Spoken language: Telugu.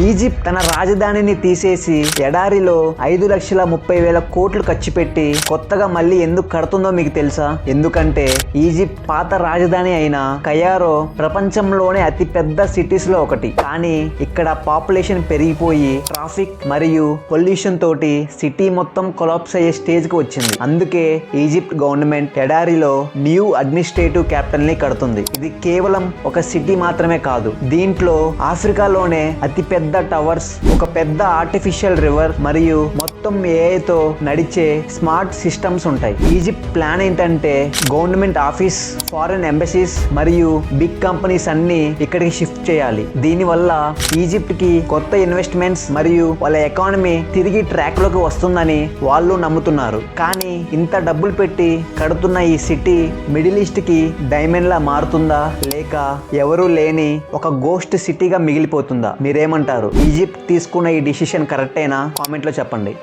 ఈజిప్ట్ తన రాజధానిని తీసేసి ఎడారిలో 5,30,000 కోట్లు ఖర్చు పెట్టి కొత్తగా మళ్ళీ ఎందుకు కడుతుందో మీకు తెలుసా? ఎందుకంటే ఈజిప్ట్ పాత రాజధాని అయిన కయారో ప్రపంచంలోనే అతి పెద్ద సిటీస్ లో ఒకటి. కానీ ఇక్కడ పాపులేషన్ పెరిగిపోయి ట్రాఫిక్ మరియు పొల్యూషన్ తోటి సిటీ మొత్తం కొలాప్స్ అయ్యే స్టేజ్ కి వచ్చింది. అందుకే ఈజిప్ట్ గవర్నమెంట్ ఎడారిలో న్యూ అడ్మినిస్ట్రేటివ్ క్యాపిటల్ ని కడుతుంది. ఇది కేవలం ఒక సిటీ మాత్రమే కాదు, దీంట్లో ఆఫ్రికాలోనే అతి పెద్ద టవర్స్, ఒక పెద్ద ఆర్టిఫిషియల్ రివర్ మరియు మొత్తం ఏఐతో నడిచే స్మార్ట్ సిస్టమ్స్ ఉంటాయి. ఈజిప్ట్ ప్లాన్ ఏంటంటే గవర్నమెంట్ ఆఫీస్, ఫారెన్ ఎంబసీస్ మరియు బిగ్ కంపెనీస్ అన్ని ఇక్కడికి షిఫ్ట్ చేయాలి. దీనివల్ల ఈజిప్ట్ కి కొత్త ఇన్వెస్ట్మెంట్స్ మరియు వాళ్ళ ఎకానమీ తిరిగి ట్రాక్ లోకి వస్తుందని వాళ్ళు నమ్ముతున్నారు. కానీ ఇంత డబ్బులు పెట్టి కడుతున్న ఈ సిటీ మిడిల్ ఈస్ట్ కి డైమండ్ లా మారుతుందా, లేక ఎవరూ లేని ఒక గోస్ట్ సిటీగా మిగిలిపోతుందా? మీరేమంటారు? ఈజిప్ట్ తీసుకున్న ఈ డిసిషన్ కరెక్టేనా? కామెంట్ లో చెప్పండి.